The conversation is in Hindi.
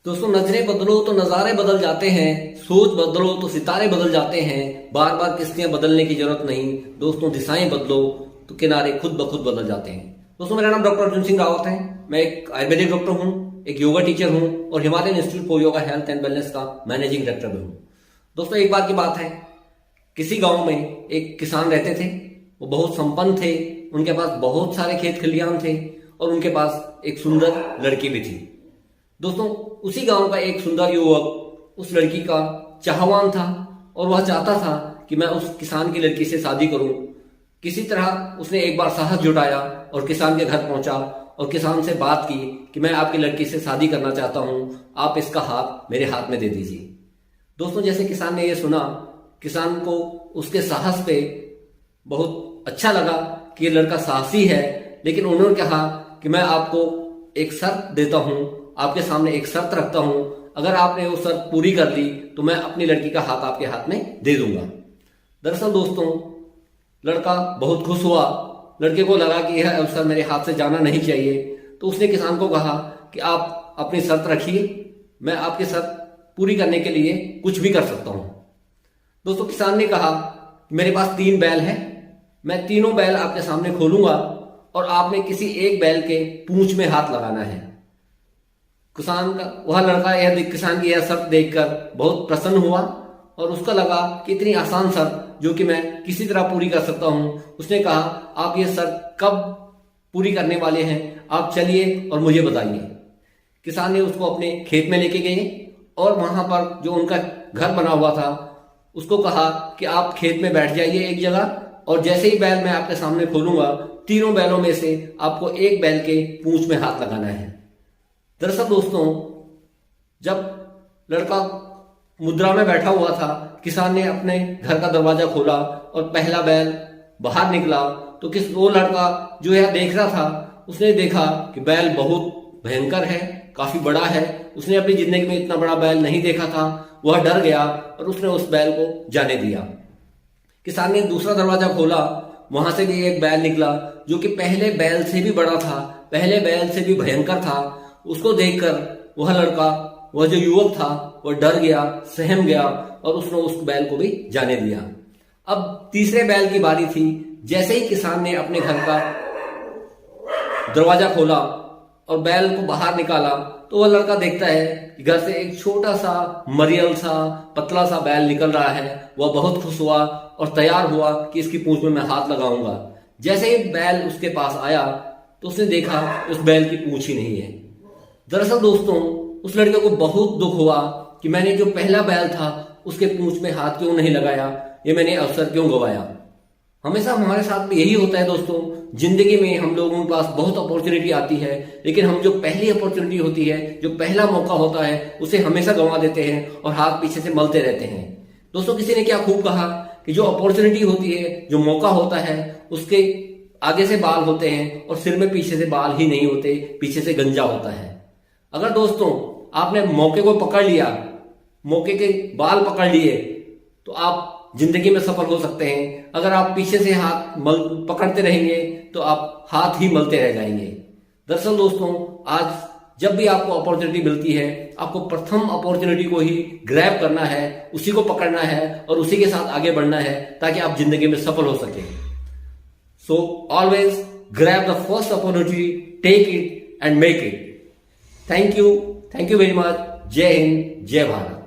दोस्तों, नजरें बदलो तो नजारे बदल जाते हैं, सोच बदलो तो सितारे बदल जाते हैं। बार बार किस्तियां बदलने की जरूरत नहीं दोस्तों, दिशाएं बदलो तो किनारे खुद ब खुद बदल जाते हैं। दोस्तों, मेरा नाम डॉक्टर अर्जुन सिंह रावत है। मैं एक आयुर्वेदिक डॉक्टर हूँ, एक योगा टीचर हूँ और Himalayan institute for yoga health and wellness का मैनेजिंग डायरेक्टर भी हूँ। दोस्तों, एक बार की बात है, किसी गांव में एक किसान रहते थे। वो बहुत संपन्न थे, उनके पास बहुत सारे खेत खलियान थे और उनके पास एक सुंदर लड़की भी थी। दोस्तों, उसी गांव का एक सुंदर युवक उस लड़की का चाहवान था और वह चाहता था कि मैं उस किसान की लड़की से शादी करूं। किसी तरह उसने एक बार साहस जुटाया और किसान के घर पहुंचा और किसान से बात की कि मैं आपकी लड़की से शादी करना चाहता हूं, आप इसका हाथ मेरे हाथ में दे दीजिए। दोस्तों, जैसे किसान ने यह सुना, किसान को उसके साहस पे बहुत अच्छा लगा कि ये लड़का साहसी है। लेकिन उन्होंने कहा कि मैं आपको एक शर्त देता हूं, आपके सामने एक शर्त रखता हूं, अगर आपने वो शर्त पूरी कर ली तो मैं अपनी लड़की का हाथ आपके हाथ में दे दूंगा। दरअसल दोस्तों, लड़का बहुत खुश हुआ। लड़के को लगा कि यह अवसर मेरे हाथ से जाना नहीं चाहिए, तो उसने किसान को कहा कि आप अपनी शर्त रखिए, मैं आपकी शर्त पूरी करने के लिए कुछ भी कर सकता हूं। दोस्तों, किसान ने कहा, मेरे पास 3 बैल है, मैं तीनों बैल आपके सामने खोलूंगा और आपने किसी एक बैल के पूंछ में हाथ लगाना है। वह लड़का किसान की यह शर्त देखकर बहुत प्रसन्न हुआ और उसका लगा कि इतनी आसान शर्त जो कि मैं किसी तरह पूरी कर सकता हूं। उसने कहा, आप ये शर्त कब पूरी करने वाले हैं, आप चलिए और मुझे बताइए। किसान ने उसको अपने खेत में लेके गए और वहां पर जो उनका घर बना हुआ था उसको कहा कि आप खेत में बैठ जाइए एक जगह, और जैसे ही बैल मैं आपके सामने खोलूंगा, तीनों बैलों में से आपको एक बैल के पूंछ में हाथ लगाना है। दरअसल दोस्तों, जब लड़का मुद्रा में बैठा हुआ था, किसान ने अपने घर का दरवाजा खोला और पहला बैल बाहर निकला। तो वो लड़का जो यह देख रहा था, उसने देखा कि बैल बहुत भयंकर है, काफी बड़ा है। उसने अपनी जिंदगी में इतना बड़ा बैल नहीं देखा था। वह डर गया और उसने उस बैल को जाने दिया। किसान ने दूसरा दरवाजा खोला, वहां से भी एक बैल निकला जो कि पहले बैल से भी बड़ा था, पहले बैल से भी भयंकर था। उसको देखकर वह लड़का, वह जो युवक था, वह डर गया, सहम गया और उसने उस बैल को भी जाने दिया। अब तीसरे बैल की बारी थी। जैसे ही किसान ने अपने घर का दरवाजा खोला और बैल को बाहर निकाला, तो वह लड़का देखता है कि घर से एक छोटा सा मरियल सा पतला सा बैल निकल रहा है। वह बहुत खुश हुआ और तैयार हुआ कि इसकी पूंछ में मैं हाथ लगाऊंगा। जैसे ही बैल उसके पास आया तो उसने देखा उस बैल की पूंछ ही नहीं है। दरअसल दोस्तों, उस लड़के को बहुत दुख हुआ कि मैंने जो पहला बैल था उसके पूंछ में हाथ क्यों नहीं लगाया, ये मैंने अवसर क्यों गवाया। हमेशा हमारे साथ भी यही होता है दोस्तों, जिंदगी में हम लोगों के पास बहुत अपॉर्चुनिटी आती है, लेकिन हम जो पहली अपॉर्चुनिटी होती है, जो पहला मौका होता है, उसे हमेशा गंवा देते हैं और हाथ पीछे से मलते रहते हैं। दोस्तों, किसी ने क्या खूब कहा कि जो अपॉर्चुनिटी होती है, जो मौका होता है, उसके आगे से बाल होते हैं और सिर में पीछे से बाल ही नहीं होते, पीछे से गंजा होता है। अगर दोस्तों आपने मौके को पकड़ लिया, मौके के बाल पकड़ लिए, तो आप जिंदगी में सफल हो सकते हैं। अगर आप पीछे से हाथ पकड़ते रहेंगे तो आप हाथ ही मलते रह जाएंगे। दरअसल दोस्तों, आज जब भी आपको अपॉर्चुनिटी मिलती है, आपको प्रथम अपॉर्चुनिटी को ही ग्रैब करना है, उसी को पकड़ना है और उसी के साथ आगे बढ़ना है ताकि आप जिंदगी में सफल हो सके। So always grab the first opportunity, take it and make it. Thank you very much. जय हिंद, जय भारत।